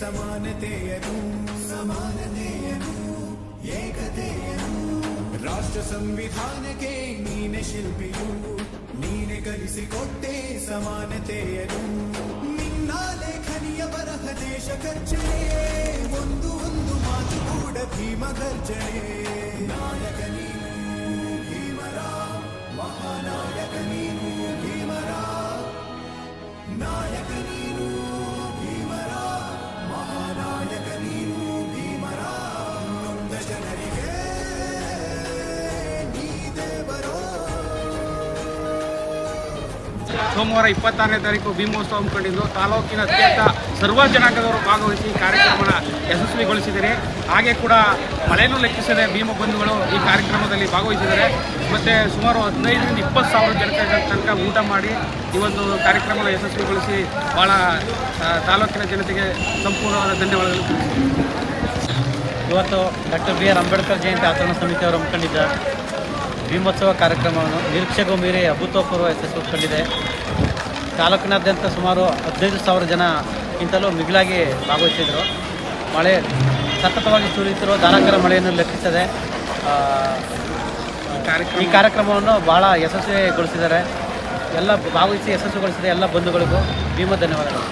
ಸಮಾನತೆಯನು ಏಕತೆಯನು ರಾಷ್ಟ್ರ ಸಂವಿಧಾನಕ್ಕೆ ನೀನೆ ಶಿಲ್ಪಿಯು ನೀನೆ ಕಲಿಸಿಕೊಟ್ಟೆ ಸಮಾನತೆಯನು ನಿನ್ನ ಲೇಖನಿಯ ಬರಹ ದೇಶ ಖರ್ಚನೆ ಒಂದು ಮಾತು ಕೂಡ ಭೀಮ ಗರ್ಜನೆ ನಾಯಕ ನೀನು ಭೀಮರ ಮಹಾನಾಯಕ ನೀನು ಭೀಮರ ನಾಯಕ ನೀನು ಭೀಮರ ಮಹಾನಾಯಕ ನೀನು ಭೀಮರ ನೊಂದ ಜನರಿಗೆ ನೀ ದೇವರೋ. ಸೋಮವಾರ 26ನೇ ತಾರೀಕು ಭೀಮೋತ್ಸವ ಹಮ್ಮಿಕೊಂಡಿದ್ದು ತಾಲೂಕಿನಾದ್ಯಂತ ಸರ್ವ ಜನಾಂಗದವರು ಭಾಗವಹಿಸಿ ಕಾರ್ಯಕ್ರಮನ ಯಶಸ್ವಿಗೊಳಿಸಿದ್ದಾರೆ. ಹಾಗೆ ಕೂಡ ಮಳೆಯನ್ನು ಲೆಕ್ಕಿಸದೆ ಭೀಮ ಬಂಧುಗಳು ಈ ಕಾರ್ಯಕ್ರಮದಲ್ಲಿ ಭಾಗವಹಿಸಿದ್ದಾರೆ. ಮತ್ತು ಸುಮಾರು 15ರಿಂದ 20,000 ಜನರ ತನಕ ಊಟ ಮಾಡಿ ಈ ಒಂದು ಕಾರ್ಯಕ್ರಮನ ಯಶಸ್ವಿಗೊಳಿಸಿ ಭಾಳ ತಾಲೂಕಿನ ಜನತೆಗೆ ಸಂಪೂರ್ಣವಾದ ಧನ್ಯವಾದಗಳು. ಇವತ್ತು ಡಾಕ್ಟರ್ ಬಿ.ಆರ್. ಅಂಬೇಡ್ಕರ್ ಜಯಂತಿ ಆಚರಣಾ ಸಮಿತಿಯವರು ಹಮ್ಮಿಕೊಂಡಿದ್ದ ಭೀಮೋತ್ಸವ ಕಾರ್ಯಕ್ರಮವನ್ನು ನಿರೀಕ್ಷೆಗೂ ಮೀರಿ ಅಭೂತಪೂರ್ವ ಯಶಸ್ವಿಗೊಂಡಿದೆ. ತಾಲೂಕಿನಾದ್ಯಂತ ಸುಮಾರು 15,000 ಜನಕ್ಕಿಂತಲೂ ಮಿಗಿಲಾಗಿ ಭಾಗವಹಿಸಿದರು. ಮಳೆ ಸತತವಾಗಿ ಸುರಿಯುತ್ತಿರುವ ಧಾರಾಕಾರ ಮಳೆಯನ್ನು ಲೆಕ್ಕಿಸದೆ ಈ ಕಾರ್ಯಕ್ರಮವನ್ನು ಭಾಳ ಯಶಸ್ವಿಗೊಳಿಸಿದ್ದಾರೆ. ಎಲ್ಲ ಭಾಗವಹಿಸಿ ಯಶಸ್ವಿಗೊಳಿಸಿದ ಎಲ್ಲ ಬಂಧುಗಳಿಗೂ ಭೀಮ ಧನ್ಯವಾದಗಳು.